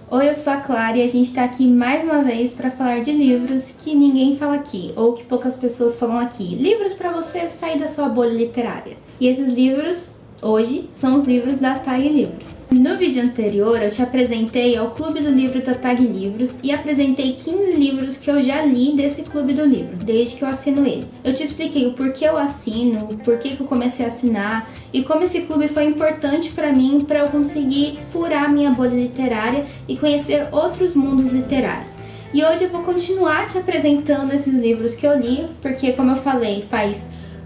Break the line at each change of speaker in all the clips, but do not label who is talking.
Oi, eu sou a Clara e a gente tá aqui mais uma vez para falar de livros que ninguém fala aqui, ou que poucas pessoas falam aqui. Livros para você sair da sua bolha literária. E esses livros, hoje, são os livros da Tag Livros. No vídeo anterior, eu te apresentei ao Clube do Livro da Tag Livros e apresentei 15 livros que eu já li desse Clube do Livro, desde que eu assino ele. Eu te expliquei o porquê eu assino, o porquê que eu comecei a assinar e como esse clube foi importante para mim para eu conseguir furar minha bolha literária e conhecer outros mundos literários. E hoje eu vou continuar te apresentando esses livros que eu li, porque como eu falei,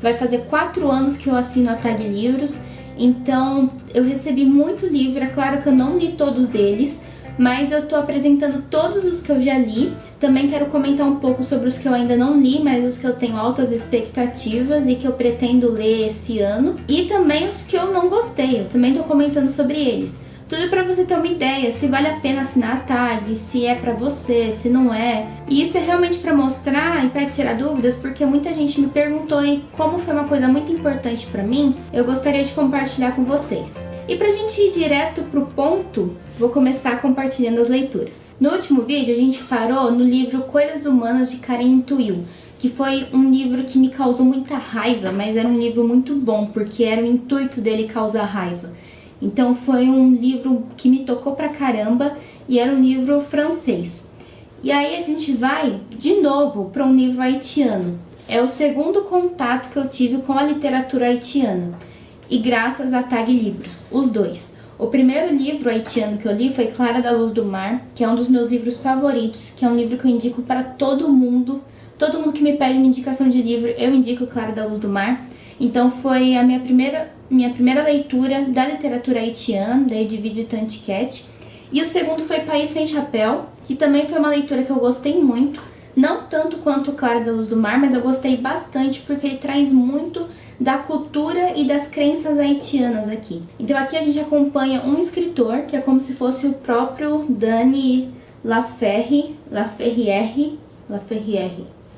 vai fazer 4 anos que eu assino a Tag Livros. Então, eu recebi muito livro, é claro que eu não li todos eles, mas eu tô apresentando todos os que eu já li. Também quero comentar um pouco sobre os que eu ainda não li, mas os que eu tenho altas expectativas e que eu pretendo ler esse ano. E também os que eu não gostei, eu também tô comentando sobre eles. Tudo para você ter uma ideia se vale a pena assinar a tag, se é para você, se não é. E isso é realmente para mostrar e para tirar dúvidas, porque muita gente me perguntou e como foi uma coisa muito importante para mim, eu gostaria de compartilhar com vocês. E pra gente ir direto pro ponto, vou começar compartilhando as leituras. No último vídeo a gente parou no livro Coisas Humanas de Karen Twill, que foi um livro que me causou muita raiva, mas era um livro muito bom, porque era o intuito dele causar raiva. Então foi um livro que me tocou pra caramba e era um livro francês. E aí a gente vai de novo para um livro haitiano. É o segundo contato que eu tive com a literatura haitiana. E graças a Tag Livros, os dois. O primeiro livro haitiano que eu li foi Clara da Luz do Mar, que é um dos meus livros favoritos, que é um livro que eu indico para todo mundo. Todo mundo que me pede uma indicação de livro, eu indico Clara da Luz do Mar. Então foi a minha primeira leitura da literatura haitiana, da Edvige Tantiquette. E o segundo foi País Sem Chapéu, que também foi uma leitura que eu gostei muito. Não tanto quanto Clara da Luz do Mar, mas eu gostei bastante porque ele traz muito da cultura e das crenças haitianas aqui. Então aqui a gente acompanha um escritor, que é como se fosse o próprio Dany Laferrière,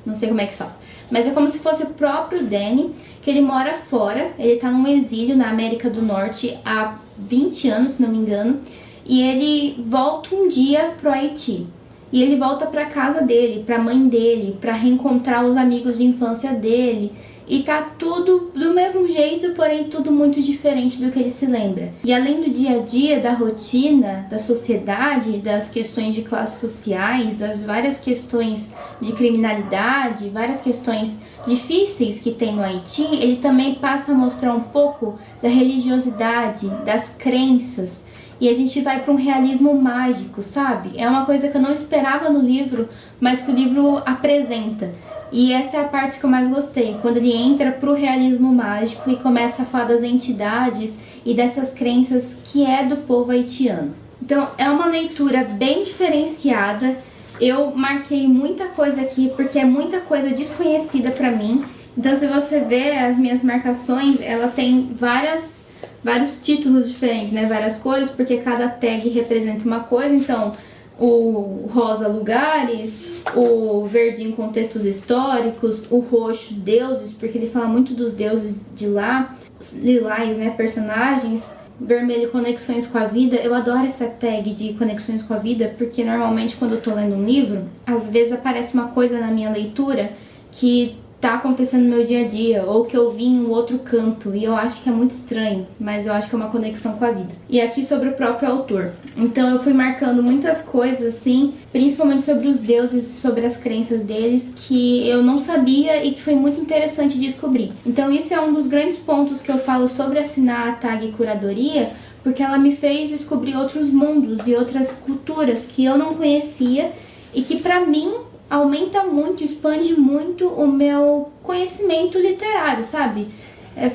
não sei como é que fala. Mas é como se fosse o próprio Dany, que ele mora fora, ele tá num exílio na América do Norte há 20 anos, se não me engano, e ele volta um dia pro Haiti. E ele volta pra casa dele, pra mãe dele, pra reencontrar os amigos de infância dele. E tá tudo do mesmo jeito, porém tudo muito diferente do que ele se lembra. E além do dia a dia, da rotina, da sociedade, das questões de classes sociais, das várias questões de criminalidade, várias questões difíceis que tem no Haiti, ele também passa a mostrar um pouco da religiosidade, das crenças. E a gente vai para um realismo mágico, sabe? É uma coisa que eu não esperava no livro, mas que o livro apresenta. E essa é a parte que eu mais gostei, quando ele entra pro realismo mágico e começa a falar das entidades e dessas crenças que é do povo haitiano. Então é uma leitura bem diferenciada, eu marquei muita coisa aqui porque é muita coisa desconhecida pra mim. Então se você ver as minhas marcações, ela tem vários títulos diferentes, né? Várias cores, porque cada tag representa uma coisa, então o rosa lugares, o verde em contextos históricos, o roxo deuses, porque ele fala muito dos deuses de lá, os lilás, né, personagens, vermelho conexões com a vida. Eu adoro essa tag de conexões com a vida, porque normalmente quando eu tô lendo um livro, às vezes aparece uma coisa na minha leitura que tá acontecendo no meu dia a dia, ou que eu vi em um outro canto, e eu acho que é muito estranho, mas eu acho que é uma conexão com a vida. E aqui sobre o próprio autor. Então eu fui marcando muitas coisas, assim, principalmente sobre os deuses, sobre as crenças deles, que eu não sabia e que foi muito interessante descobrir. Então isso é um dos grandes pontos que eu falo sobre assinar a Tag Curadoria, porque ela me fez descobrir outros mundos e outras culturas que eu não conhecia e que pra mim aumenta muito, expande muito o meu conhecimento literário, sabe?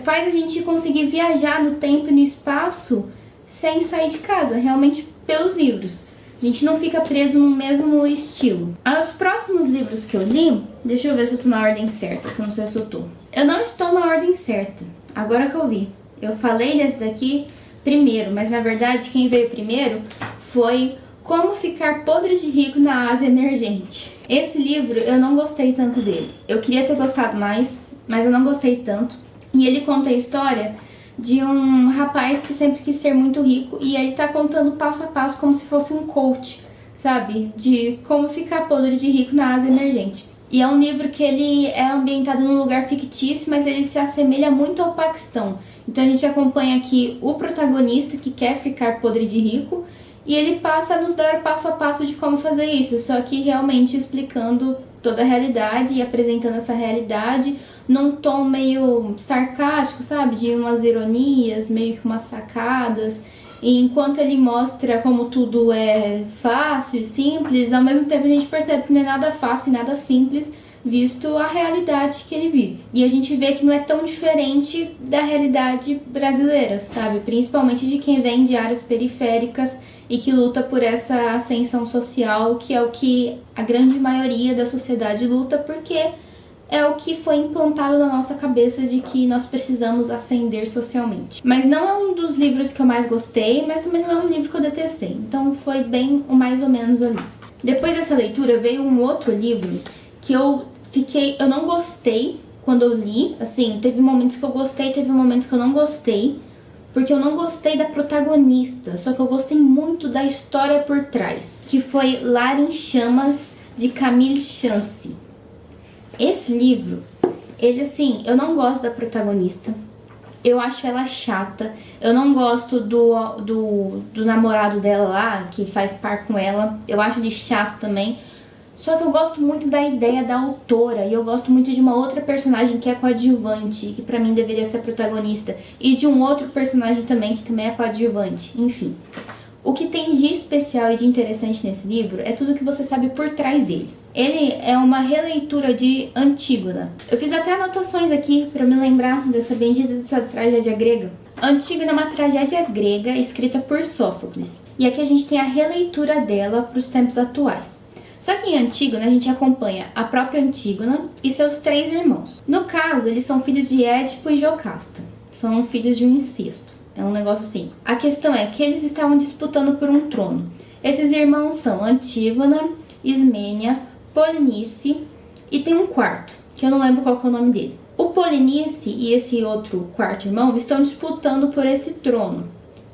Faz a gente conseguir viajar no tempo e no espaço sem sair de casa, realmente pelos livros. A gente não fica preso no mesmo estilo. Os próximos livros que eu li, deixa eu ver se eu tô na ordem certa, que eu não sei se eu tô. Eu não estou na ordem certa, agora que eu vi. Eu falei desse daqui primeiro, mas na verdade quem veio primeiro foi Como Ficar Podre de Rico na Ásia Emergente. Esse livro eu não gostei tanto dele. Eu queria ter gostado mais, mas eu não gostei tanto. E ele conta a história de um rapaz que sempre quis ser muito rico e ele tá contando passo a passo como se fosse um coach, sabe? De como ficar podre de rico na Ásia emergente. E é um livro que ele é ambientado num lugar fictício, mas ele se assemelha muito ao Paquistão. Então a gente acompanha aqui o protagonista que quer ficar podre de rico e ele passa a nos dar passo a passo de como fazer isso, só que realmente explicando toda a realidade e apresentando essa realidade num tom meio sarcástico, sabe? De umas ironias, meio que umas sacadas. E enquanto ele mostra como tudo é fácil e simples, ao mesmo tempo a gente percebe que não é nada fácil e nada simples, visto a realidade que ele vive. E a gente vê que não é tão diferente da realidade brasileira, sabe? Principalmente de quem vem de áreas periféricas e que luta por essa ascensão social, que é o que a grande maioria da sociedade luta, porque é o que foi implantado na nossa cabeça de que nós precisamos ascender socialmente. Mas não é um dos livros que eu mais gostei, mas também não é um livro que eu detestei. Então foi bem o mais ou menos ali. Depois dessa leitura veio um outro livro que eu não gostei quando eu li. Assim, teve momentos que eu gostei, teve momentos que eu não gostei, porque eu não gostei da protagonista, só que eu gostei muito da história por trás, que foi Lar em Chamas, de Camille Chance. Esse livro, ele assim, eu não gosto da protagonista, eu acho ela chata, eu não gosto do namorado dela lá, que faz par com ela, eu acho ele chato também, só que eu gosto muito da ideia da autora, e eu gosto muito de uma outra personagem que é coadjuvante, que pra mim deveria ser protagonista, e de um outro personagem também, que também é coadjuvante, enfim. O que tem de especial e de interessante nesse livro é tudo que você sabe por trás dele. Ele é uma releitura de Antígona. Eu fiz até anotações aqui para me lembrar dessa bendita tragédia grega. Antígona é uma tragédia grega escrita por Sófocles. E aqui a gente tem a releitura dela para os tempos atuais. Só que em Antígona a gente acompanha a própria Antígona e seus 3 irmãos. No caso, eles são filhos de Édipo e Jocasta. São filhos de um incesto. É um negócio assim. A questão é que eles estavam disputando por um trono. Esses irmãos são Antígona, Ismênia, Polinice e tem um quarto, que eu não lembro qual que é o nome dele. O Polinice e esse outro quarto irmão estão disputando por esse trono.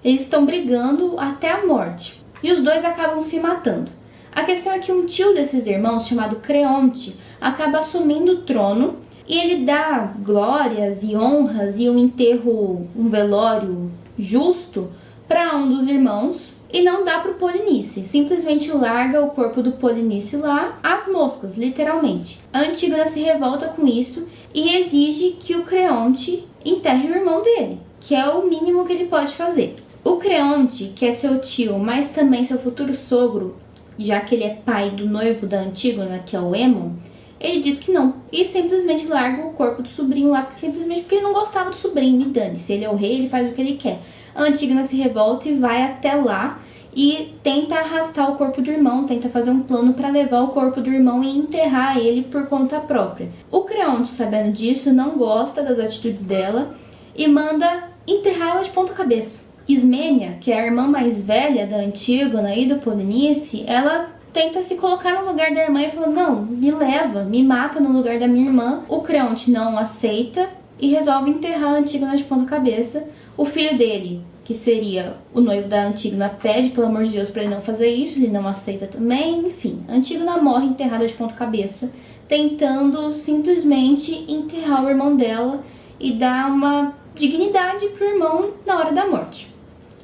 Eles estão brigando até a morte. E os dois acabam se matando. A questão é que um tio desses irmãos, chamado Creonte, acaba assumindo o trono e ele dá glórias e honras e um enterro, um velório justo para um dos irmãos e não dá pro Polinice. Simplesmente larga o corpo do Polinice lá às moscas, literalmente. A Antígona se revolta com isso e exige que o Creonte enterre o irmão dele, que é o mínimo que ele pode fazer. O Creonte, que é seu tio, mas também seu futuro sogro, já que ele é pai do noivo da Antígona, que é o Aemon, ele diz que não. E simplesmente larga o corpo do sobrinho lá, simplesmente porque ele não gostava do sobrinho. E dane-se, ele é o rei, ele faz o que ele quer. A Antígona se revolta e vai até lá e tenta arrastar o corpo do irmão, tenta fazer um plano para levar o corpo do irmão e enterrar ele por conta própria. O Creonte, sabendo disso, não gosta das atitudes dela e manda enterrar ela de ponta cabeça. Ismênia, que é a irmã mais velha da Antígona e do Polinice, ela tenta se colocar no lugar da irmã e fala: não, me leva, me mata no lugar da minha irmã. O Creonte não aceita e resolve enterrar a Antígona de ponta cabeça. O filho dele, que seria o noivo da Antígona, pede pelo amor de Deus para ele não fazer isso, ele não aceita também, enfim. A Antígona morre enterrada de ponta cabeça, tentando simplesmente enterrar o irmão dela e dar uma dignidade pro irmão na hora da morte.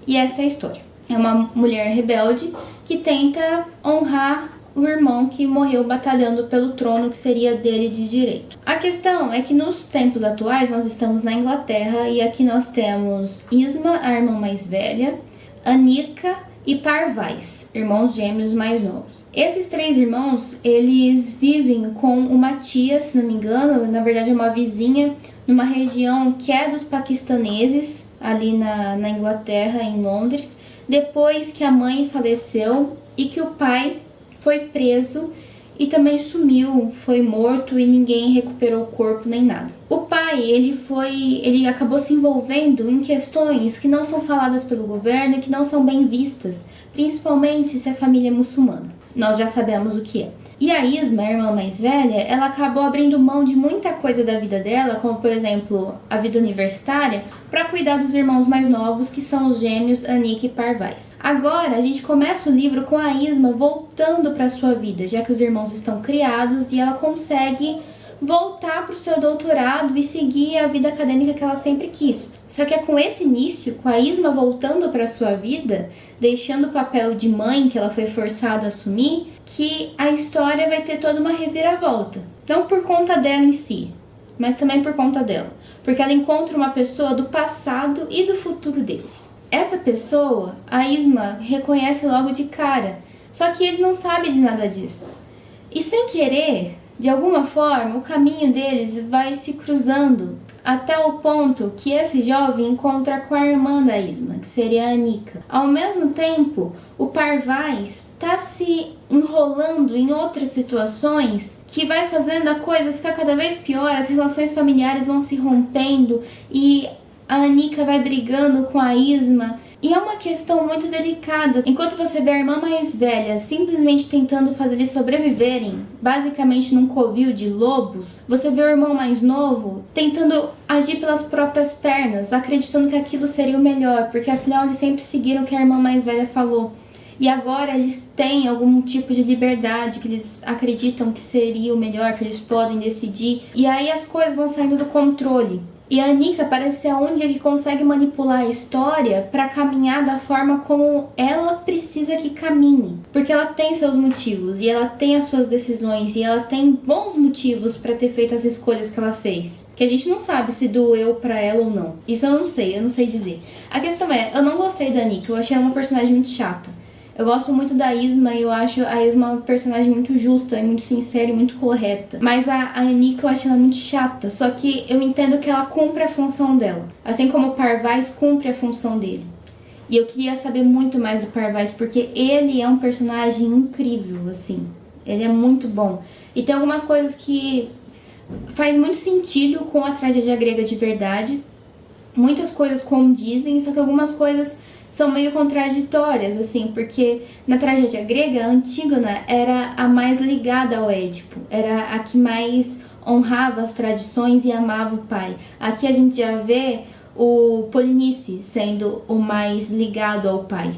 E essa é a história. É uma mulher rebelde que tenta honrar o irmão que morreu batalhando pelo trono que seria dele de direito. A questão é que nos tempos atuais nós estamos na Inglaterra e aqui nós temos Isma, a irmã mais velha, Anica e Parvais, irmãos gêmeos mais novos. Esses 3 irmãos, eles vivem com uma tia, se não me engano, na verdade é uma vizinha, numa região que é dos paquistaneses, ali na Inglaterra, em Londres, depois que a mãe faleceu e que o pai foi preso e também sumiu, foi morto e ninguém recuperou o corpo nem nada. O pai, ele acabou se envolvendo em questões que não são faladas pelo governo e que não são bem vistas, principalmente se a família é muçulmana. Nós já sabemos o que é. E a Isma, a irmã mais velha, ela acabou abrindo mão de muita coisa da vida dela, como por exemplo a vida universitária, para cuidar dos irmãos mais novos, que são os gêmeos Anika e Parvais. Agora a gente começa o livro com a Isma voltando para sua vida, já que os irmãos estão criados e ela consegue voltar para o seu doutorado e seguir a vida acadêmica que ela sempre quis. Só que é com esse início, com a Isma voltando para sua vida, deixando o papel de mãe que ela foi forçada a assumir, que a história vai ter toda uma reviravolta. Não por conta dela em si, mas também por conta dela. Porque ela encontra uma pessoa do passado e do futuro deles. Essa pessoa, a Isma reconhece logo de cara, só que ele não sabe de nada disso. E sem querer, de alguma forma, o caminho deles vai se cruzando até o ponto que esse jovem encontra com a irmã da Isma, que seria a Anika. Ao mesmo tempo, o Parvais está se enrolando em outras situações que vai fazendo a coisa ficar cada vez pior, as relações familiares vão se rompendo e a Anika vai brigando com a Isma. E é uma questão muito delicada. Enquanto você vê a irmã mais velha simplesmente tentando fazer eles sobreviverem, basicamente num covil de lobos, você vê o irmão mais novo tentando agir pelas próprias pernas, acreditando que aquilo seria o melhor, porque afinal eles sempre seguiram o que a irmã mais velha falou. E agora eles têm algum tipo de liberdade que eles acreditam que seria o melhor, que eles podem decidir. E aí as coisas vão saindo do controle. E a Anika parece ser a única que consegue manipular a história para caminhar da forma como ela precisa que caminhe. Porque ela tem seus motivos, e ela tem as suas decisões, e ela tem bons motivos para ter feito as escolhas que ela fez. Que a gente não sabe se doeu pra ela ou não. Isso eu não sei dizer. A questão é, eu não gostei da Anika, eu achei ela uma personagem muito chata. Eu gosto muito da Isma e eu acho a Isma uma personagem muito justa, muito sincera e muito correta. Mas a Anika eu acho ela muito chata, só que eu entendo que ela cumpre a função dela. Assim como o Parvais cumpre a função dele. E eu queria saber muito mais do Parvais, porque ele é um personagem incrível, assim. Ele é muito bom. E tem algumas coisas que faz muito sentido com a tragédia grega de verdade. Muitas coisas condizem, só que algumas coisas são meio contraditórias, assim, porque na tragédia grega, a Antígona era a mais ligada ao Édipo, era a que mais honrava as tradições e amava o pai. Aqui a gente já vê o Polinice sendo o mais ligado ao pai.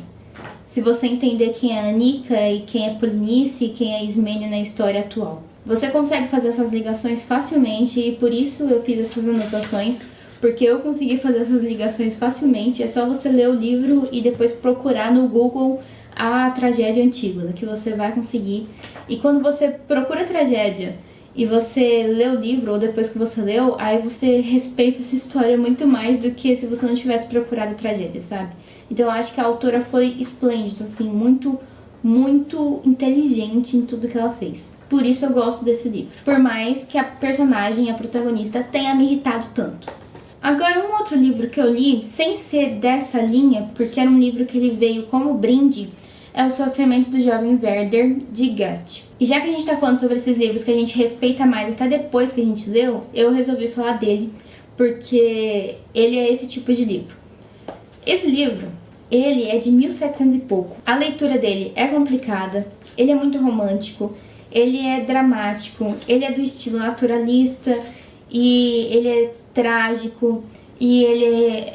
Se você entender quem é a Anika e quem é Polinice e quem é Ismênio na história atual, você consegue fazer essas ligações facilmente e por isso eu fiz essas anotações. Porque eu consegui fazer essas ligações facilmente. É só você ler o livro e depois procurar no Google a tragédia Antígona, que você vai conseguir. E quando você procura a tragédia e você lê o livro, ou depois que você leu, aí você respeita essa história muito mais do que se você não tivesse procurado a tragédia, sabe? Então eu acho que a autora foi esplêndida, assim, muito, muito inteligente em tudo que ela fez. Por isso eu gosto desse livro. Por mais que a personagem, a protagonista, tenha me irritado tanto. Agora, um outro livro que eu li, sem ser dessa linha, porque era um livro que ele veio como brinde, é O Sofrimento do Jovem Werther, de Goethe. E já que a gente tá falando sobre esses livros que a gente respeita mais até depois que a gente leu, eu resolvi falar dele, porque ele é esse tipo de livro. Esse livro, ele é de 1700 e pouco. A leitura dele é complicada, ele é muito romântico, ele é dramático, ele é do estilo naturalista e ele é trágico e ele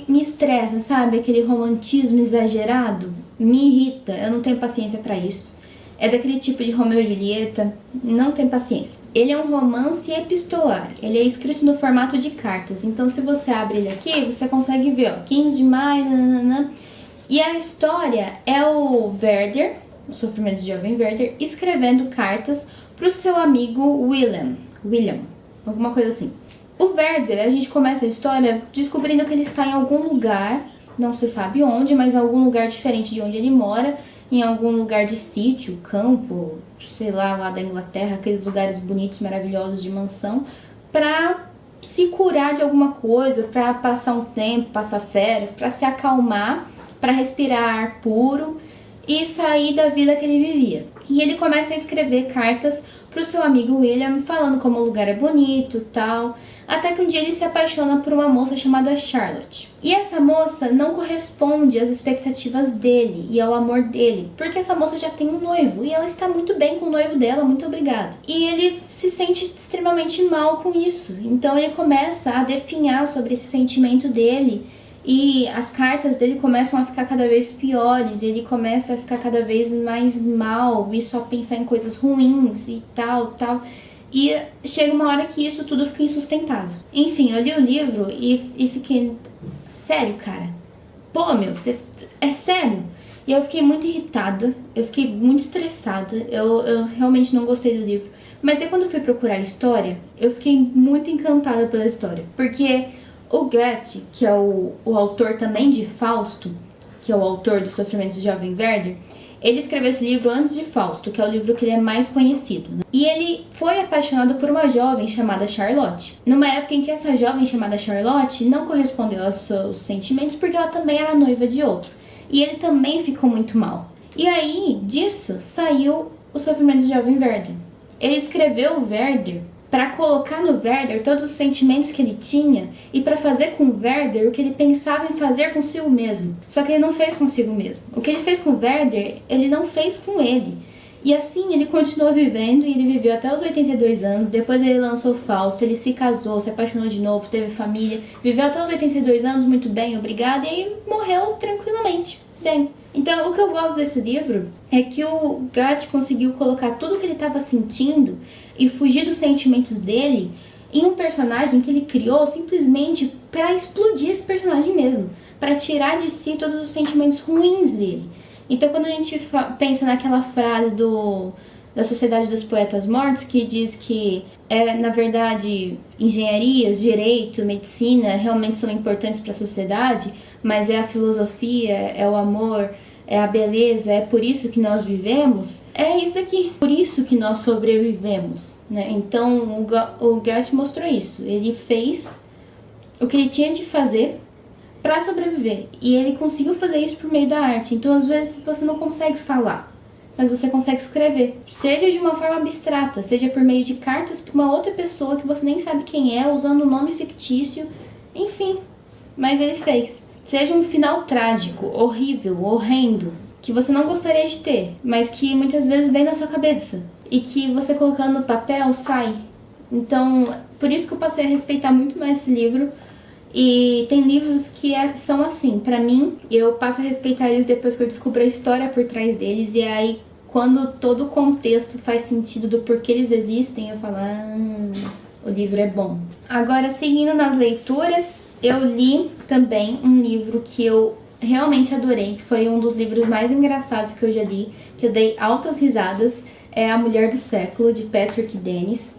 me estressa, sabe? Aquele romantismo exagerado me irrita, eu não tenho paciência pra isso. É daquele tipo de Romeu e Julieta, não tem paciência. Ele é um romance epistolar, ele é escrito no formato de cartas, então se você abre ele aqui, você consegue ver, ó, 15 de maio, nananã. E a história é o Werther, o Sofrimento de Jovem Werther, escrevendo cartas pro seu amigo William, alguma coisa assim. O Werther, a gente começa a história descobrindo que ele está em algum lugar, não se sabe onde, mas em algum lugar diferente de onde ele mora, em algum lugar de sítio, campo, sei lá da Inglaterra, aqueles lugares bonitos, maravilhosos de mansão, pra se curar de alguma coisa, pra passar um tempo, passar férias, pra se acalmar, pra respirar ar puro e sair da vida que ele vivia. E ele começa a escrever cartas pro seu amigo William, falando como o lugar é bonito e tal. até que um dia ele se apaixona por uma moça chamada Charlotte. E essa moça não corresponde às expectativas dele e ao amor dele, porque essa moça já tem um noivo e ela está muito bem com o noivo dela, muito obrigada. E ele se sente extremamente mal com isso, então ele começa a definhar sobre esse sentimento dele e as cartas dele começam a ficar cada vez piores, ele começa a ficar cada vez mais mal e só pensar em coisas ruins e tal. E chega uma hora que isso tudo fica insustentável. Enfim, eu li o livro e fiquei... Sério, cara? Pô, meu, é sério? E eu fiquei muito irritada, eu fiquei muito estressada, eu realmente não gostei do livro. Mas aí quando eu fui procurar a história, eu fiquei muito encantada pela história. Porque o Goethe, que é o autor também de Fausto, que é o autor dos Sofrimentos de Jovem Werther, ele escreveu esse livro antes de Fausto, que é o livro que ele é mais conhecido. E ele foi apaixonado por uma jovem chamada Charlotte. Numa época em que essa jovem chamada Charlotte não correspondeu aos seus sentimentos, porque ela também era noiva de outro. E ele também ficou muito mal. E aí, disso, saiu o Sofrimento de Jovem Werther. Ele escreveu o Werther para colocar no Werther todos os sentimentos que ele tinha e para fazer com o Werther o que ele pensava em fazer consigo mesmo. Só que ele não fez consigo mesmo. O que ele fez com o Werther, ele não fez com ele. E assim ele continuou vivendo e ele viveu até os 82 anos. Depois ele lançou Fausto, ele se casou, se apaixonou de novo, teve família. Viveu até os 82 anos muito bem, obrigada, e aí morreu tranquilamente, bem. Então, o que eu gosto desse livro é que o Goethe conseguiu colocar tudo o que ele estava sentindo e fugir dos sentimentos dele em um personagem que ele criou simplesmente para explodir esse personagem mesmo, para tirar de si todos os sentimentos ruins dele. Então, quando a gente pensa naquela frase da Sociedade dos Poetas Mortos, que diz que, na verdade, engenharias, direito, medicina realmente são importantes para a sociedade, mas é a filosofia, é o amor, é a beleza, é por isso que nós vivemos, é isso daqui, por isso que nós sobrevivemos, né? Então o Goethe mostrou isso, ele fez o que ele tinha de fazer para sobreviver, e ele conseguiu fazer isso por meio da arte. Então às vezes você não consegue falar, mas você consegue escrever, seja de uma forma abstrata, seja por meio de cartas para uma outra pessoa que você nem sabe quem é, usando um nome fictício, enfim, mas ele fez. Seja um final trágico, horrível, horrendo, que você não gostaria de ter, mas que muitas vezes vem na sua cabeça e que você colocando no papel sai. Então, por isso que eu passei a respeitar muito mais esse livro. E tem livros que são assim, pra mim, eu passo a respeitar eles depois que eu descubro a história por trás deles, e aí quando todo o contexto faz sentido do porquê eles existem, eu falo, o livro é bom. Agora, seguindo nas leituras, eu li também um livro que eu realmente adorei, que foi um dos livros mais engraçados que eu já li, que eu dei altas risadas, é A Mulher do Século, de Patrick Dennis.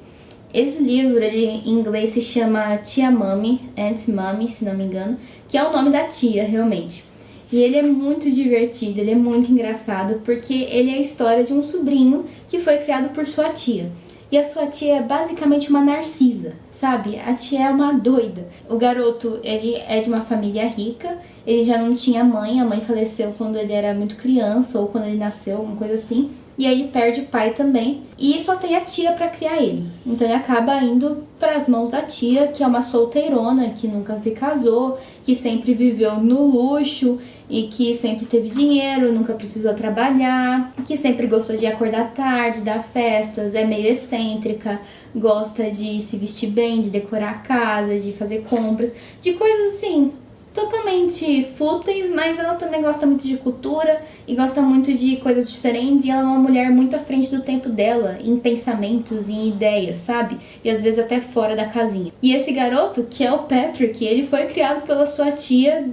Esse livro, ele, em inglês, se chama Tia Mummy, Aunt Mummy, se não me engano, que é o nome da tia, realmente. E ele é muito divertido, ele é muito engraçado, porque ele é a história de um sobrinho que foi criado por sua tia. E a sua tia é basicamente uma narcisa, sabe? A tia é uma doida. O garoto, ele é de uma família rica, ele já não tinha mãe, a mãe faleceu quando ele era muito criança, ou quando ele nasceu, alguma coisa assim. E aí ele perde o pai também, e só tem a tia pra criar ele. Então ele acaba indo pras mãos da tia, que é uma solteirona, que nunca se casou, que sempre viveu no luxo, e que sempre teve dinheiro, nunca precisou trabalhar, que sempre gostou de acordar tarde, dar festas, é meio excêntrica, gosta de se vestir bem, de decorar a casa, de fazer compras, de coisas assim, totalmente fúteis, mas ela também gosta muito de cultura e gosta muito de coisas diferentes, e ela é uma mulher muito à frente do tempo dela, em pensamentos, em ideias, sabe? E às vezes até fora da casinha. E esse garoto, que é o Patrick, ele foi criado pela sua tia,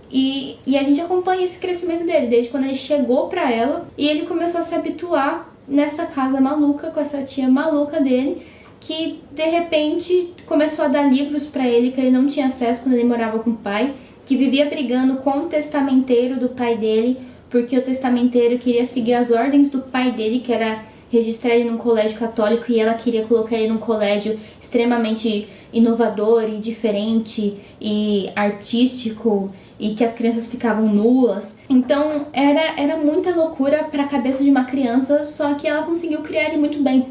e a gente acompanha esse crescimento dele, desde quando ele chegou pra ela, e ele começou a se habituar nessa casa maluca, com essa tia maluca dele, que de repente começou a dar livros pra ele que ele não tinha acesso quando ele morava com o pai, que vivia brigando com o testamenteiro do pai dele, porque o testamenteiro queria seguir as ordens do pai dele, que era registrar ele num colégio católico, e ela queria colocar ele num colégio extremamente inovador e diferente e artístico, e que as crianças ficavam nuas. Então era muita loucura para a cabeça de uma criança, só que ela conseguiu criar ele muito bem.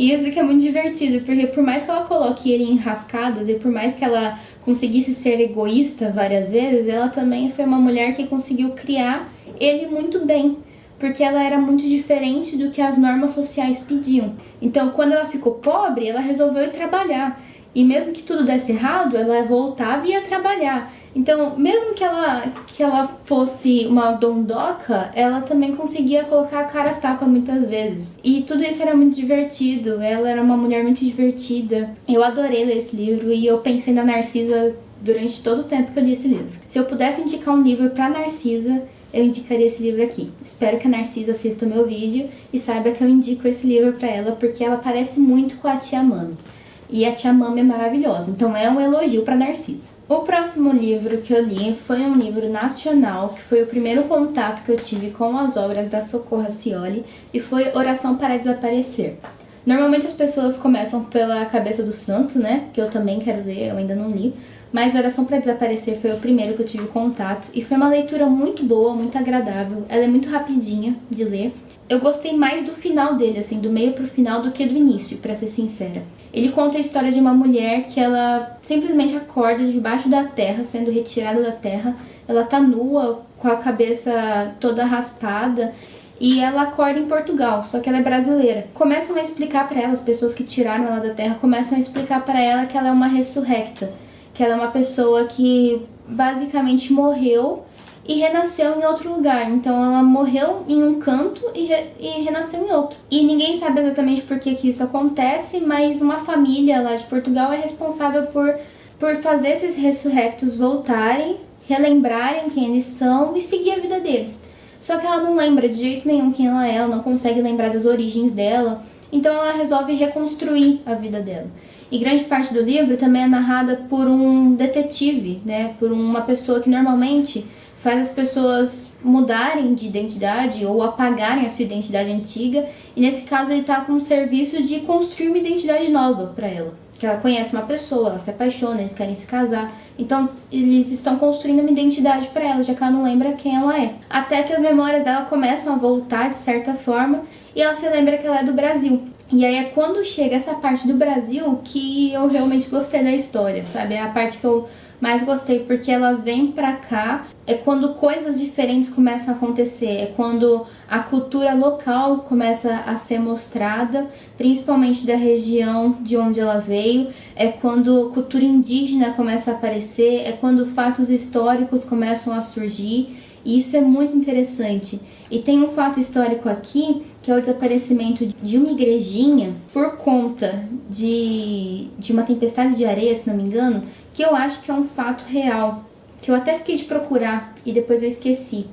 E isso que é muito divertido, porque por mais que ela coloque ele em rascadas e por mais que ela conseguisse ser egoísta várias vezes, ela também foi uma mulher que conseguiu criar ele muito bem, porque ela era muito diferente do que as normas sociais pediam. Então, quando ela ficou pobre, ela resolveu ir trabalhar. E mesmo que tudo desse errado, ela voltava e ia trabalhar. Então, mesmo que ela fosse uma dondoca, ela também conseguia colocar a cara a tapa muitas vezes. E tudo isso era muito divertido, ela era uma mulher muito divertida. Eu adorei ler esse livro e eu pensei na Narcisa durante todo o tempo que eu li esse livro. Se eu pudesse indicar um livro pra Narcisa, eu indicaria esse livro aqui. Espero que a Narcisa assista o meu vídeo e saiba que eu indico esse livro pra ela, porque ela parece muito com a Tia Mami. E a Tia Mami é maravilhosa, então é um elogio pra Narcisa. O próximo livro que eu li foi um livro nacional, que foi o primeiro contato que eu tive com as obras da Socorro Racioli, e foi Oração para Desaparecer. Normalmente as pessoas começam pela Cabeça do Santo, né, que eu também quero ler, eu ainda não li, mas Oração para Desaparecer foi o primeiro que eu tive contato, e foi uma leitura muito boa, muito agradável, ela é muito rapidinha de ler. Eu gostei mais do final dele, assim, do meio pro final, do que do início, pra ser sincera. Ele conta a história de uma mulher que ela simplesmente acorda debaixo da terra, sendo retirada da terra. Ela tá nua, com a cabeça toda raspada, e ela acorda em Portugal, só que ela é brasileira. Começam a explicar pra ela, as pessoas que tiraram ela da terra, começam a explicar pra ela que ela é uma ressurrecta, que ela é uma pessoa que basicamente morreu e renasceu em outro lugar. Então ela morreu em um canto e renasceu em outro. E ninguém sabe exatamente por que isso acontece, mas uma família lá de Portugal é responsável por fazer esses ressurrectos voltarem, relembrarem quem eles são e seguir a vida deles. Só que ela não lembra de jeito nenhum quem ela não consegue lembrar das origens dela, então ela resolve reconstruir a vida dela. E grande parte do livro também é narrada por um detetive, né, por uma pessoa que normalmente faz as pessoas mudarem de identidade ou apagarem a sua identidade antiga. E nesse caso ele tá com um serviço de construir uma identidade nova para ela. Que ela conhece uma pessoa, ela se apaixona, eles querem se casar. Então eles estão construindo uma identidade para ela, já que ela não lembra quem ela é. Até que as memórias dela começam a voltar de certa forma e ela se lembra que ela é do Brasil. E aí é quando chega essa parte do Brasil que eu realmente gostei da história, sabe? É a parte que eu mais gostei, porque ela vem pra cá, é quando coisas diferentes começam a acontecer, é quando a cultura local começa a ser mostrada, principalmente da região de onde ela veio, é quando cultura indígena começa a aparecer, é quando fatos históricos começam a surgir, e isso é muito interessante. E tem um fato histórico aqui, que é o desaparecimento de uma igrejinha por conta de uma tempestade de areia, se não me engano, que eu acho que é um fato real, que eu até fiquei de procurar e depois eu esqueci.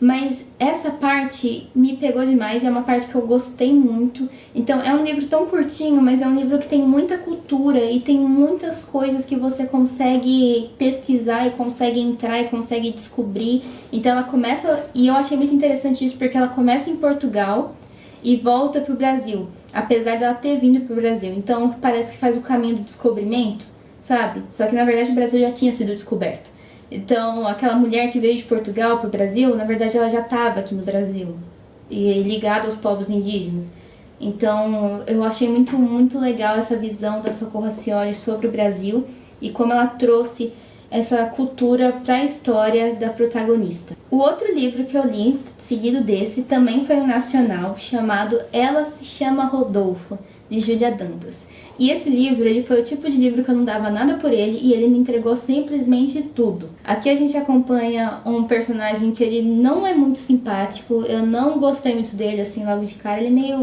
Mas essa parte me pegou demais, é uma parte que eu gostei muito. Então é um livro tão curtinho, mas é um livro que tem muita cultura e tem muitas coisas que você consegue pesquisar e consegue entrar e consegue descobrir. Então ela começa, e eu achei muito interessante isso, porque ela começa em Portugal e volta pro Brasil, apesar dela ter vindo pro Brasil. Então parece que faz o caminho do descobrimento, sabe? Só que na verdade o Brasil já tinha sido descoberto. Então, aquela mulher que veio de Portugal para o Brasil, na verdade ela já estava aqui no Brasil, e ligada aos povos indígenas. Então, eu achei muito, muito legal essa visão da Socorro Racioli sobre o Brasil e como ela trouxe essa cultura para a história da protagonista. O outro livro que eu li, seguido desse, também foi um nacional, chamado Ela se Chama Rodolfo, de Júlia Dantas. E esse livro, ele foi o tipo de livro que eu não dava nada por ele e ele me entregou simplesmente tudo. Aqui a gente acompanha um personagem que ele não é muito simpático, eu não gostei muito dele, assim, logo de cara. Ele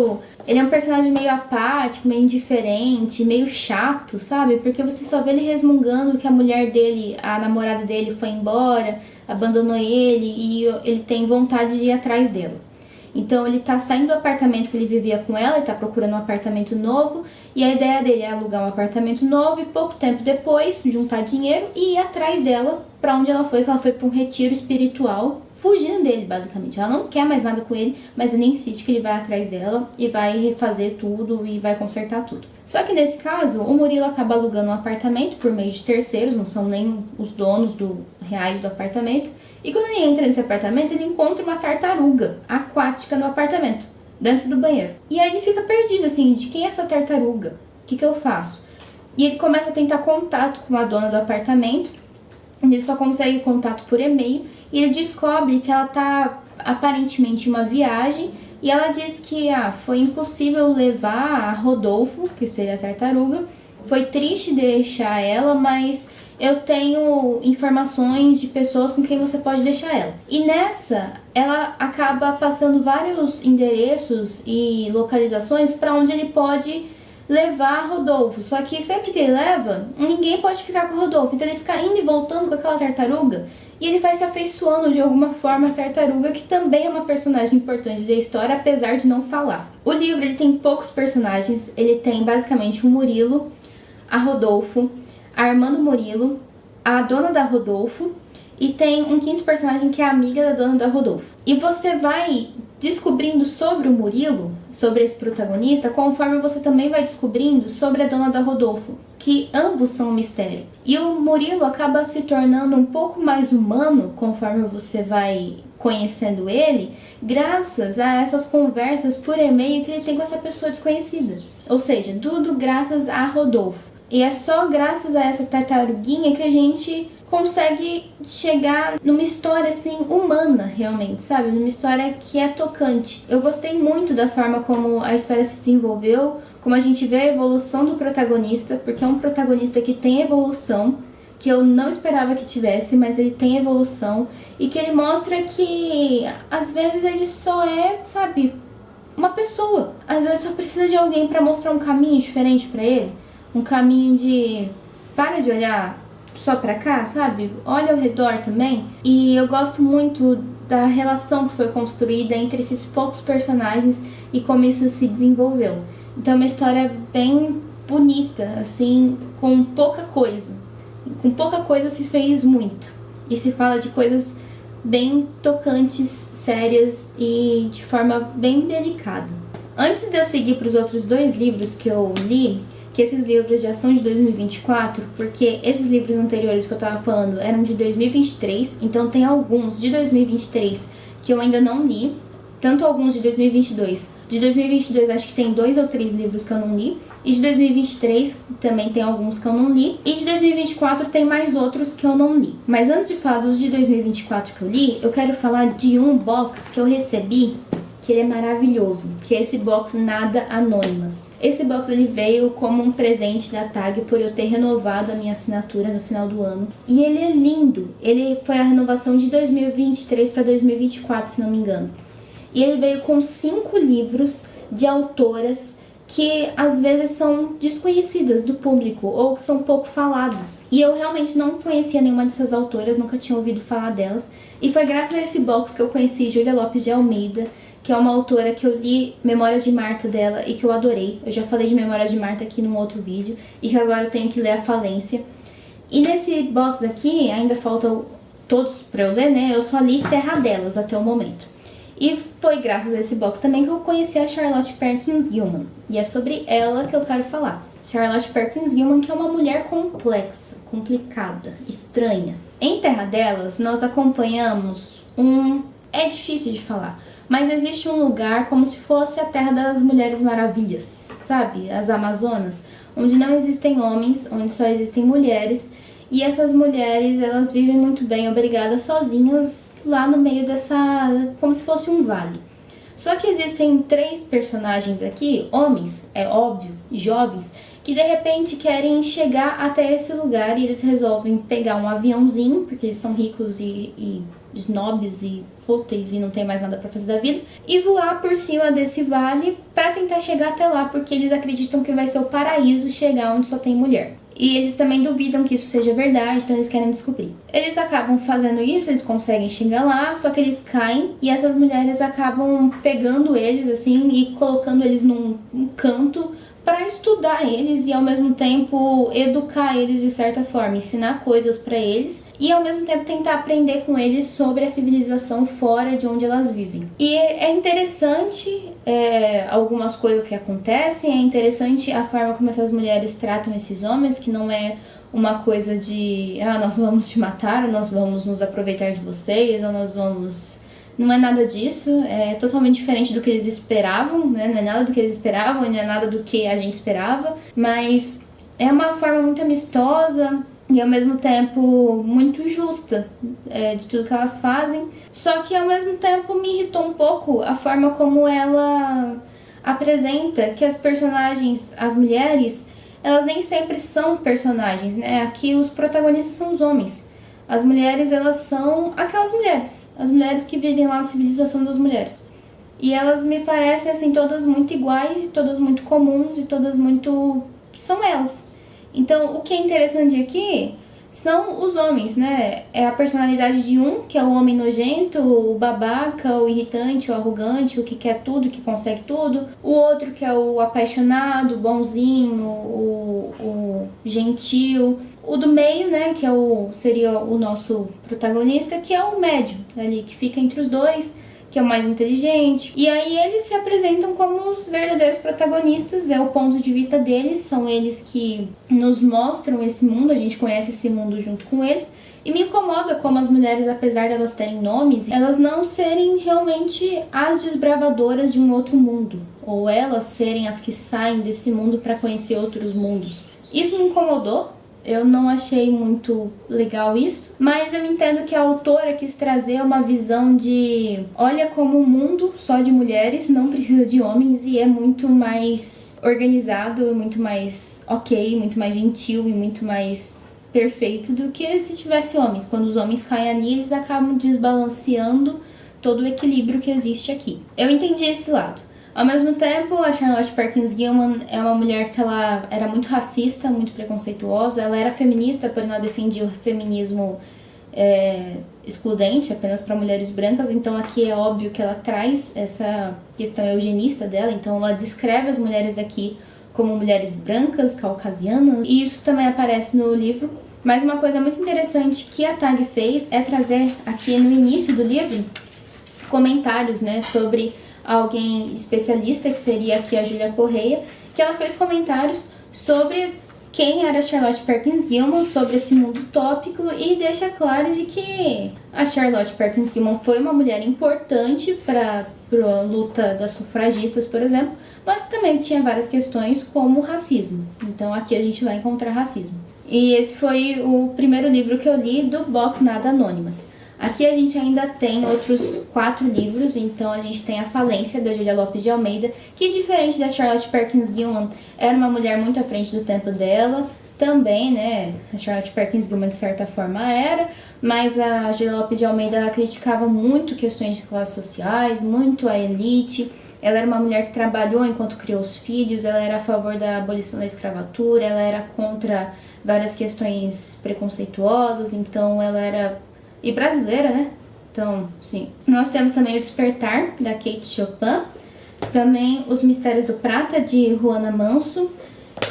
é um personagem meio apático, meio indiferente, meio chato, sabe? Porque você só vê ele resmungando que a mulher dele, a namorada dele foi embora, abandonou ele e ele tem vontade de ir atrás dela. Então ele tá saindo do apartamento que ele vivia com ela, ele tá procurando um apartamento novo, e a ideia dele é alugar um apartamento novo e pouco tempo depois juntar dinheiro e ir atrás dela pra onde ela foi, que ela foi pra um retiro espiritual, fugindo dele basicamente. Ela não quer mais nada com ele, mas ele insiste que ele vai atrás dela e vai refazer tudo e vai consertar tudo. Só que nesse caso, o Murilo acaba alugando um apartamento por meio de terceiros, não são nem os donos reais do apartamento. E quando ele entra nesse apartamento, ele encontra uma tartaruga aquática no apartamento. dentro do banheiro. E aí ele fica perdido, assim, de quem é essa tartaruga? O que eu faço? E ele começa a tentar contato com a dona do apartamento. Ele só consegue contato por e-mail. E ele descobre que ela tá aparentemente em uma viagem. E ela diz que foi impossível levar a Rodolfo, que seria a tartaruga. Foi triste deixar ela, mas eu tenho informações de pessoas com quem você pode deixar ela. E nessa, ela acaba passando vários endereços e localizações para onde ele pode levar Rodolfo. Só que sempre que ele leva, ninguém pode ficar com o Rodolfo. Então ele fica indo e voltando com aquela tartaruga. E ele vai se afeiçoando de alguma forma à tartaruga, que também é uma personagem importante da história, apesar de não falar. O livro ele tem poucos personagens. Ele tem basicamente o Murilo, a Rodolfo, a irmã do Murilo, a dona da Rodolfo, e tem um quinto personagem que é a amiga da dona da Rodolfo. E você vai descobrindo sobre o Murilo, sobre esse protagonista, conforme você também vai descobrindo sobre a dona da Rodolfo, que ambos são um mistério. E o Murilo acaba se tornando um pouco mais humano conforme você vai conhecendo ele, graças a essas conversas por e-mail que ele tem com essa pessoa desconhecida. Ou seja, tudo graças a Rodolfo. E é só graças a essa tartaruguinha que a gente consegue chegar numa história assim humana, realmente, sabe? Numa história que é tocante. Eu gostei muito da forma como a história se desenvolveu, como a gente vê a evolução do protagonista, porque é um protagonista que tem evolução, que eu não esperava que tivesse, mas ele tem evolução, e que ele mostra que às vezes ele só é, sabe, uma pessoa. Às vezes só precisa de alguém pra mostrar um caminho diferente pra ele. Um caminho de para de olhar só pra cá, sabe? Olha ao redor também. E eu gosto muito da relação que foi construída entre esses poucos personagens e como isso se desenvolveu. Então é uma história bem bonita, assim, com pouca coisa. Com pouca coisa se fez muito. E se fala de coisas bem tocantes, sérias e de forma bem delicada. Antes de eu seguir para os outros 2 livros que eu li, que esses livros já são de 2024, porque esses livros anteriores que eu tava falando eram de 2023, então tem alguns de 2023 que eu ainda não li, tanto alguns de 2022. De 2022 acho que tem 2 ou 3 livros que eu não li, e de 2023 também tem alguns que eu não li, e de 2024 tem mais outros que eu não li. Mas antes de falar dos de 2024 que eu li, eu quero falar de um box que eu recebi, que ele é maravilhoso, que é esse box Nada Anônimas. Esse box ele veio como um presente da TAG por eu ter renovado a minha assinatura no final do ano. E ele é lindo, ele foi a renovação de 2023 para 2024, se não me engano. E ele veio com 5 livros de autoras que às vezes são desconhecidas do público ou que são pouco faladas. E eu realmente não conhecia nenhuma dessas autoras, nunca tinha ouvido falar delas. E foi graças a esse box que eu conheci Júlia Lopes de Almeida, que é uma autora que eu li Memórias de Marta dela e que eu adorei. Eu já falei de Memórias de Marta aqui num outro vídeo e que agora eu tenho que ler A Falência. E nesse box aqui, ainda faltam todos pra eu ler, né? Eu só li Terra Delas até o momento. E foi graças a esse box também que eu conheci a Charlotte Perkins Gilman. E é sobre ela que eu quero falar. Charlotte Perkins Gilman, que é uma mulher complexa, complicada, estranha. Em Terra Delas, nós acompanhamos É difícil de falar, mas existe um lugar como se fosse a Terra das Mulheres Maravilhas, sabe? As Amazonas, onde não existem homens, onde só existem mulheres. E essas mulheres, elas vivem muito bem, obrigadas sozinhas, lá no meio dessa... como se fosse um vale. Só que existem 3 personagens aqui, homens, é óbvio, jovens, que de repente querem chegar até esse lugar e eles resolvem pegar um aviãozinho, porque eles são ricos e snobs e fúteis e não tem mais nada pra fazer da vida, e voar por cima desse vale pra tentar chegar até lá, porque eles acreditam que vai ser o paraíso chegar onde só tem mulher. E eles também duvidam que isso seja verdade, então eles querem descobrir. Eles acabam fazendo isso, eles conseguem chegar lá, só que eles caem e essas mulheres acabam pegando eles assim e colocando eles num canto para estudar eles e ao mesmo tempo educar eles de certa forma, ensinar coisas para eles e ao mesmo tempo tentar aprender com eles sobre a civilização fora de onde elas vivem. E é interessante algumas coisas que acontecem, é interessante a forma como essas mulheres tratam esses homens, que não é uma coisa de nós vamos te matar, ou nós vamos nos aproveitar de vocês, ou nós vamos Não é nada disso, é totalmente diferente do que eles esperavam, né? Não é nada do que eles esperavam e não é nada do que a gente esperava, mas é uma forma muito amistosa e ao mesmo tempo muito justa de tudo que elas fazem. Só que ao mesmo tempo me irritou um pouco a forma como ela apresenta que as personagens, as mulheres, elas nem sempre são personagens, né? Aqui os protagonistas são os homens. As mulheres, elas são aquelas mulheres, as mulheres que vivem lá na civilização das mulheres. E elas me parecem, assim, todas muito iguais, todas muito comuns e todas muito... são elas. Então, o que é interessante aqui são os homens, né? É a personalidade de um, que é o homem nojento, o babaca, o irritante, o arrogante, o que quer tudo, o que consegue tudo. O outro, que é o apaixonado, o bonzinho, o gentil. O do meio, né, que seria o nosso protagonista, que é o médio, ali, que fica entre os dois, que é o mais inteligente. E aí eles se apresentam como os verdadeiros protagonistas, é o ponto de vista deles, são eles que nos mostram esse mundo, a gente conhece esse mundo junto com eles. E me incomoda como as mulheres, apesar de elas terem nomes, elas não serem realmente as desbravadoras de um outro mundo, ou elas serem as que saem desse mundo para conhecer outros mundos. Isso me incomodou. Eu não achei muito legal isso, mas eu entendo que a autora quis trazer uma visão de olha como o mundo só de mulheres não precisa de homens e é muito mais organizado, muito mais ok, muito mais gentil e muito mais perfeito do que se tivesse homens. Quando os homens caem ali, eles acabam desbalanceando todo o equilíbrio que existe aqui. Eu entendi esse lado. Ao mesmo tempo, a Charlotte Perkins Gilman é uma mulher que ela era muito racista, muito preconceituosa. Ela era feminista, porém ela defendia o feminismo excludente, apenas para mulheres brancas. Então aqui é óbvio que ela traz essa questão eugenista dela. Então ela descreve as mulheres daqui como mulheres brancas, caucasianas. E isso também aparece no livro. Mas uma coisa muito interessante que a Tag fez é trazer aqui no início do livro comentários, né, sobre alguém especialista, que seria aqui a Júlia Correia, que ela fez comentários sobre quem era a Charlotte Perkins Gilman, sobre esse mundo utópico, e deixa claro de que a Charlotte Perkins Gilman foi uma mulher importante para a luta das sufragistas, por exemplo, mas que também tinha várias questões como racismo. Então aqui a gente vai encontrar racismo. E esse foi o primeiro livro que eu li do box Nada Anônimas. Aqui a gente ainda tem outros 4 livros, então a gente tem A Falência, da Júlia Lopes de Almeida, que diferente da Charlotte Perkins Gilman, era uma mulher muito à frente do tempo dela, também, né, a Charlotte Perkins Gilman de certa forma era, mas a Júlia Lopes de Almeida ela criticava muito questões de classes sociais, muito a elite. Ela era uma mulher que trabalhou enquanto criou os filhos, ela era a favor da abolição da escravatura, ela era contra várias questões preconceituosas, então ela era... E brasileira, né? Então, sim. Nós temos também O Despertar, da Kate Chopin. Também Os Mistérios do Prata, de Juana Manso.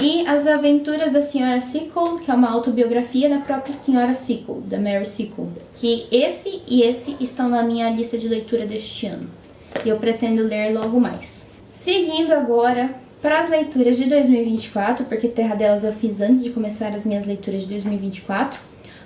E As Aventuras da Senhora Sickle, que é uma autobiografia da própria Senhora Sickle, da Mary Sickle. Que esse e esse estão na minha lista de leitura deste ano. E eu pretendo ler logo mais. Seguindo agora para as leituras de 2024, porque Terra Delas eu fiz antes de começar as minhas leituras de 2024.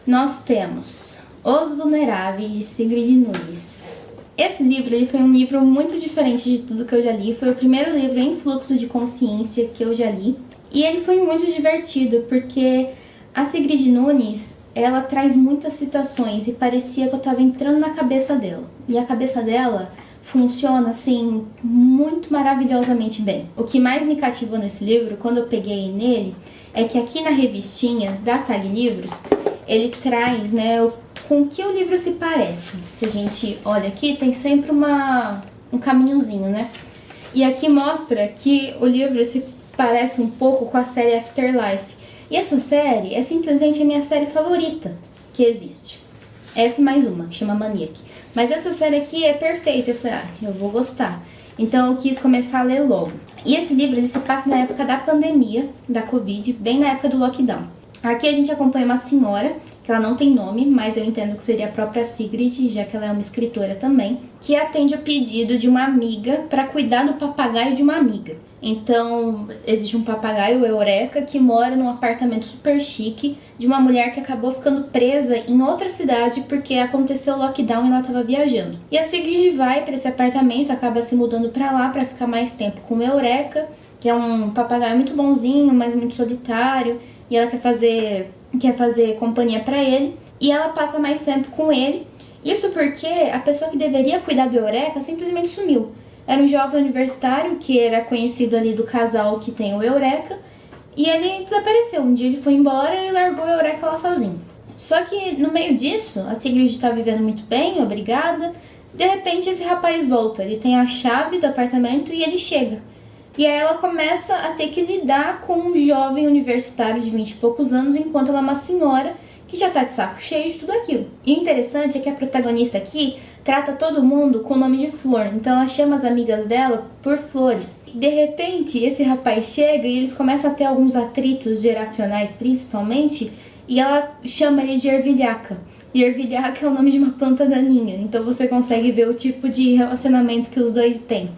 Nós temos Os Vulneráveis, de Sigrid Nunes. Esse livro ele foi um livro muito diferente de tudo que eu já li. Foi o primeiro livro em fluxo de consciência que eu já li. E ele foi muito divertido, porque a Sigrid Nunes, ela traz muitas citações e parecia que eu estava entrando na cabeça dela. E a cabeça dela funciona, assim, muito maravilhosamente bem. O que mais me cativou nesse livro, quando eu peguei nele, é que aqui na revistinha da Tag Livros, ele traz, né, com que o livro se parece. Se a gente olha aqui, tem sempre um caminhozinho, né? E aqui mostra que o livro se parece um pouco com a série Afterlife. E essa série é simplesmente a minha série favorita que existe. Essa e mais uma, que chama Maniac. Mas essa série aqui é perfeita. Eu falei, eu vou gostar. Então eu quis começar a ler logo. E esse livro ele se passa na época da pandemia, da Covid, bem na época do lockdown. Aqui a gente acompanha uma senhora que ela não tem nome, mas eu entendo que seria a própria Sigrid, já que ela é uma escritora também, que atende o pedido de uma amiga para cuidar do papagaio de uma amiga. Então, existe um papagaio, o Eureka, que mora num apartamento super chique de uma mulher que acabou ficando presa em outra cidade porque aconteceu o lockdown e ela estava viajando. E a Sigrid vai para esse apartamento, acaba se mudando para lá para ficar mais tempo com o Eureka, que é um papagaio muito bonzinho, mas muito solitário, e ela quer fazer companhia para ele, e ela passa mais tempo com ele. Isso porque a pessoa que deveria cuidar do Eureka simplesmente sumiu. Era um jovem universitário que era conhecido ali do casal que tem o Eureka, e ele desapareceu. Um dia ele foi embora e largou o Eureka lá sozinho. Só que no meio disso, a Sigrid tá vivendo muito bem, obrigada. De repente esse rapaz volta, ele tem a chave do apartamento e ele chega. E aí ela começa a ter que lidar com um jovem universitário de 20 e poucos anos, enquanto ela é uma senhora que já tá de saco cheio de tudo aquilo. E o interessante é que a protagonista aqui trata todo mundo com o nome de Flor, então ela chama as amigas dela por Flores. E de repente esse rapaz chega e eles começam a ter alguns atritos geracionais principalmente, e ela chama ele de ervilhaca. E ervilhaca é o nome de uma planta daninha, então você consegue ver o tipo de relacionamento que os dois têm.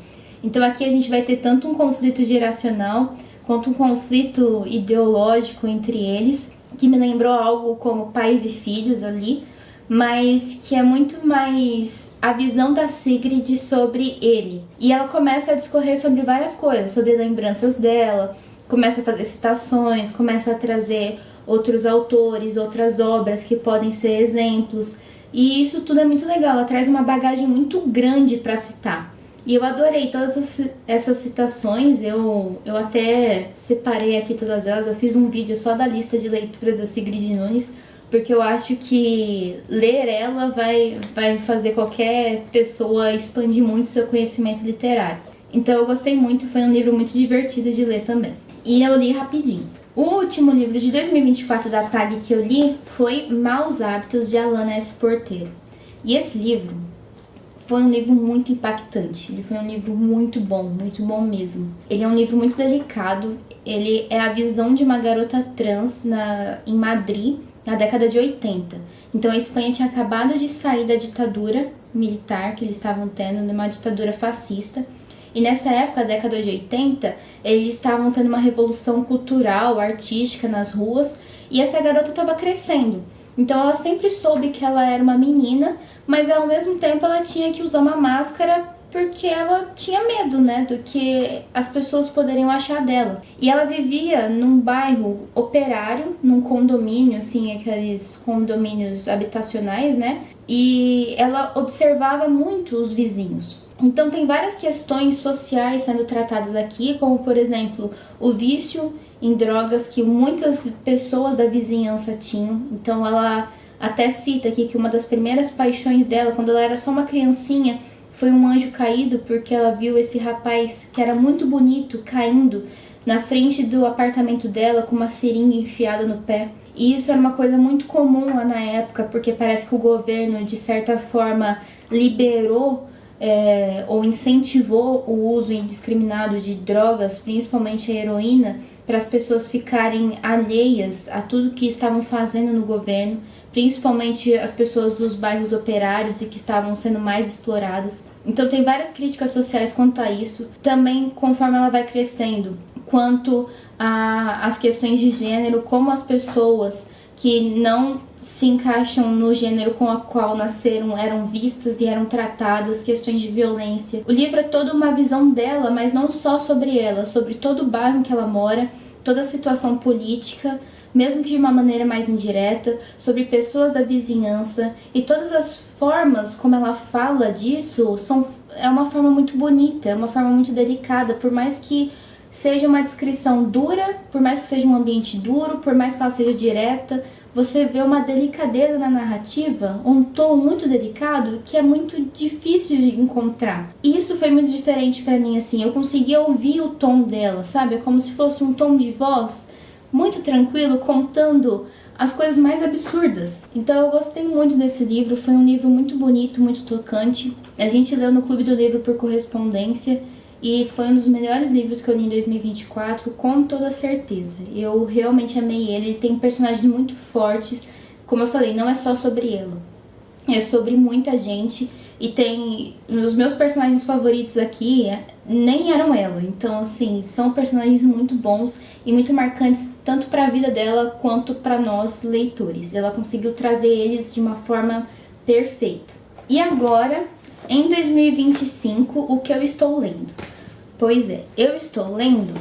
Então aqui a gente vai ter tanto um conflito geracional quanto um conflito ideológico entre eles, que me lembrou algo como pais e filhos ali, mas que é muito mais a visão da Sigrid sobre ele. E ela começa a discorrer sobre várias coisas, sobre lembranças dela, começa a fazer citações, começa a trazer outros autores, outras obras que podem ser exemplos. E isso tudo é muito legal, ela traz uma bagagem muito grande para citar. E eu adorei todas essas citações, eu até separei aqui todas elas, eu fiz um vídeo só da lista de leitura da Sigrid Nunes, porque eu acho que ler ela vai fazer qualquer pessoa expandir muito seu conhecimento literário. Então eu gostei muito, foi um livro muito divertido de ler também. E eu li rapidinho. O último livro de 2024 da TAG que eu li foi Maus Hábitos, de Alana S. Porteiro. E esse livro foi um livro muito impactante, ele foi um livro muito bom mesmo. Ele é um livro muito delicado, ele é a visão de uma garota trans em Madrid, na década de 80. Então a Espanha tinha acabado de sair da ditadura militar que eles estavam tendo, numa ditadura fascista. E nessa época, década de 80, eles estavam tendo uma revolução cultural, artística nas ruas, e essa garota estava crescendo. Então ela sempre soube que ela era uma menina, mas ao mesmo tempo ela tinha que usar uma máscara porque ela tinha medo, né, do que as pessoas poderiam achar dela. E ela vivia num bairro operário, num condomínio, assim, aqueles condomínios habitacionais, né, e ela observava muito os vizinhos. Então tem várias questões sociais sendo tratadas aqui, como por exemplo, o vício em drogas que muitas pessoas da vizinhança tinham. Então ela até cita aqui que uma das primeiras paixões dela, quando ela era só uma criancinha, foi um anjo caído, porque ela viu esse rapaz que era muito bonito caindo na frente do apartamento dela com uma seringa enfiada no pé. E isso era uma coisa muito comum lá na época, porque parece que o governo de certa forma liberou ou incentivou o uso indiscriminado de drogas, principalmente a heroína, para as pessoas ficarem alheias a tudo que estavam fazendo no governo, principalmente as pessoas dos bairros operários e que estavam sendo mais exploradas. Então tem várias críticas sociais quanto a isso, também conforme ela vai crescendo, quanto às questões de gênero, como as pessoas que não se encaixam no gênero com o qual nasceram eram vistas e eram tratadas, questões de violência. O livro é toda uma visão dela, mas não só sobre ela, sobre todo o bairro em que ela mora, toda a situação política, mesmo que de uma maneira mais indireta, sobre pessoas da vizinhança, e todas as formas como ela fala disso é uma forma muito bonita, é uma forma muito delicada, por mais que seja uma descrição dura, por mais que seja um ambiente duro, por mais que ela seja direta, você vê uma delicadeza na narrativa, um tom muito delicado que é muito difícil de encontrar. E isso foi muito diferente pra mim, assim, eu conseguia ouvir o tom dela, sabe? É como se fosse um tom de voz muito tranquilo, contando as coisas mais absurdas. Então eu gostei muito desse livro, foi um livro muito bonito, muito tocante. A gente leu no Clube do Livro por correspondência, e foi um dos melhores livros que eu li em 2024, com toda certeza. Eu realmente amei ele, ele tem personagens muito fortes, como eu falei, não é só sobre ela. É sobre muita gente. E tem... Os meus personagens favoritos aqui nem eram ela. Então, assim, são personagens muito bons e muito marcantes, tanto para a vida dela quanto para nós, leitores. Ela conseguiu trazer eles de uma forma perfeita. E agora, em 2025, o que eu estou lendo? Pois é, eu estou lendo...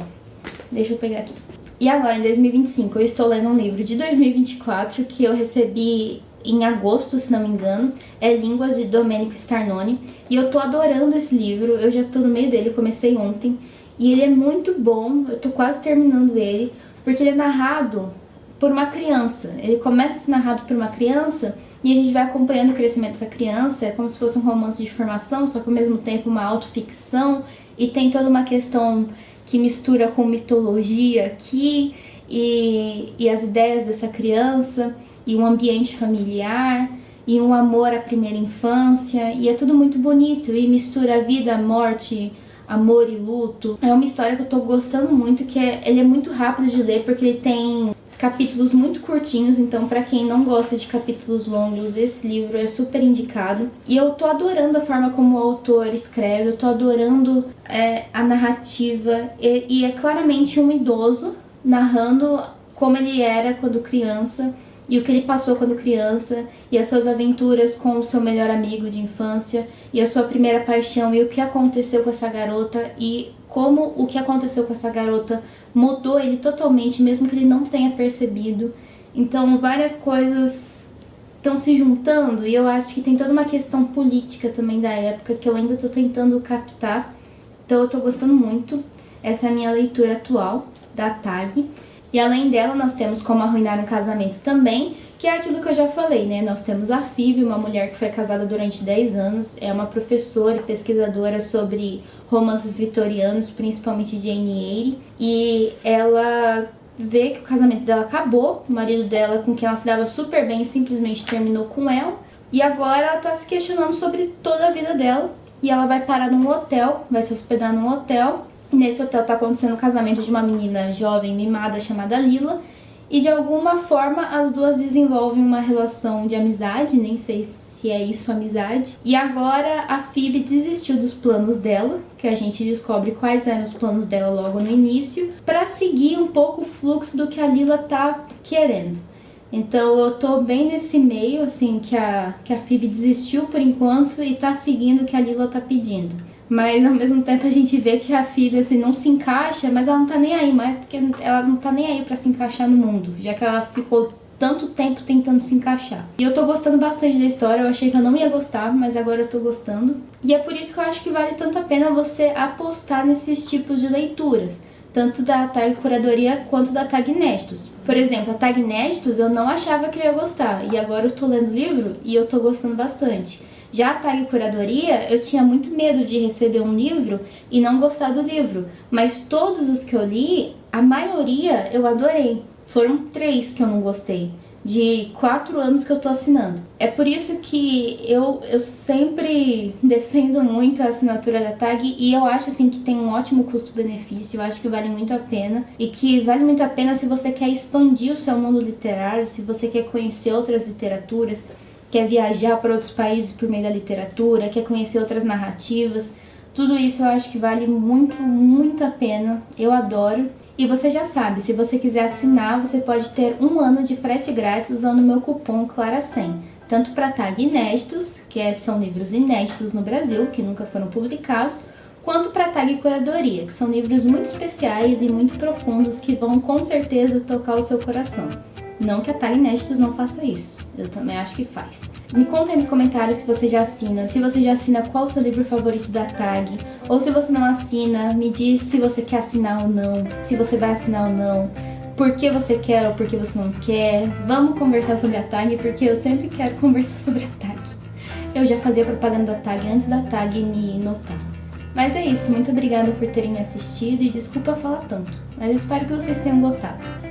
Deixa eu pegar aqui. E agora, em 2025, eu estou lendo um livro de 2024 que eu recebi em agosto, se não me engano. É Línguas, de Domenico Starnone. E eu tô adorando esse livro, eu já tô no meio dele, comecei ontem. E ele é muito bom, eu tô quase terminando ele, porque ele é narrado por uma criança. Ele começa a ser narrado por uma criança e a gente vai acompanhando o crescimento dessa criança. É como se fosse um romance de formação, só que ao mesmo tempo uma autoficção. E tem toda uma questão que mistura com mitologia aqui e as ideias dessa criança, e um ambiente familiar, e um amor à primeira infância, e é tudo muito bonito, e mistura a vida, a morte, amor e luto. É uma história que eu tô gostando muito, ele é muito rápido de ler, porque ele tem capítulos muito curtinhos, então pra quem não gosta de capítulos longos, esse livro é super indicado. E eu tô adorando a forma como o autor escreve, eu tô adorando a narrativa, e é claramente um idoso narrando como ele era quando criança, e o que ele passou quando criança, e as suas aventuras com o seu melhor amigo de infância, e a sua primeira paixão, e o que aconteceu com essa garota, e como o que aconteceu com essa garota mudou ele totalmente, mesmo que ele não tenha percebido. Então várias coisas estão se juntando, e eu acho que tem toda uma questão política também da época, que eu ainda estou tentando captar. Então eu estou gostando muito. Essa é a minha leitura atual da TAG. E além dela, nós temos Como Arruinar um Casamento também, que é aquilo que eu já falei, né? Nós temos a Phoebe, uma mulher que foi casada durante 10 anos, é uma professora e pesquisadora sobre romances vitorianos, principalmente Jane Eyre, e ela vê que o casamento dela acabou, o marido dela, com quem ela se dava super bem, simplesmente terminou com ela, e agora ela tá se questionando sobre toda a vida dela, e ela vai parar num hotel, vai se hospedar num hotel. Nesse hotel tá acontecendo o casamento de uma menina jovem mimada chamada Lila, e de alguma forma as duas desenvolvem uma relação de amizade, nem sei se é isso, amizade. E agora a Phoebe desistiu dos planos dela, que a gente descobre quais eram os planos dela logo no início, para seguir um pouco o fluxo do que a Lila tá querendo. Então eu tô bem nesse meio, assim, que a Phoebe desistiu por enquanto e tá seguindo o que a Lila tá pedindo. Mas ao mesmo tempo a gente vê que a Phoebe assim, não se encaixa, mas ela não tá nem aí mais, porque ela não tá nem aí pra se encaixar no mundo, já que ela ficou tanto tempo tentando se encaixar. E eu tô gostando bastante da história, eu achei que eu não ia gostar, mas agora eu tô gostando. E é por isso que eu acho que vale tanto a pena você apostar nesses tipos de leituras, tanto da TAG Curadoria quanto da TAG Inéditos. Por exemplo, a TAG Inéditos eu não achava que eu ia gostar, e agora eu tô lendo o livro e eu tô gostando bastante. Já a TAG Curadoria, eu tinha muito medo de receber um livro e não gostar do livro, mas todos os que eu li, a maioria eu adorei. Foram 3 que eu não gostei, de 4 anos que eu tô assinando. É por isso que eu sempre defendo muito a assinatura da TAG, e eu acho assim que tem um ótimo custo-benefício, eu acho que vale muito a pena, e que vale muito a pena se você quer expandir o seu mundo literário, se você quer conhecer outras literaturas, quer viajar para outros países por meio da literatura, quer conhecer outras narrativas. Tudo isso eu acho que vale muito, muito a pena. Eu adoro. E você já sabe, se você quiser assinar, você pode ter 1 ano de frete grátis usando o meu cupom CLARA100. Tanto para TAG Inéditos, são livros inéditos no Brasil, que nunca foram publicados, quanto para TAG Curadoria, que são livros muito especiais e muito profundos que vão com certeza tocar o seu coração. Não que a TAG Inéditos não faça isso, eu também acho que faz. Me conta aí nos comentários se você já assina, qual o seu livro favorito da TAG, ou se você não assina, me diz se você quer assinar ou não, se você vai assinar ou não, por que você quer ou por que você não quer. Vamos conversar sobre a TAG, porque eu sempre quero conversar sobre a TAG. Eu já fazia propaganda da TAG antes da TAG me notar. Mas é isso, muito obrigada por terem me assistido e desculpa falar tanto, mas eu espero que vocês tenham gostado.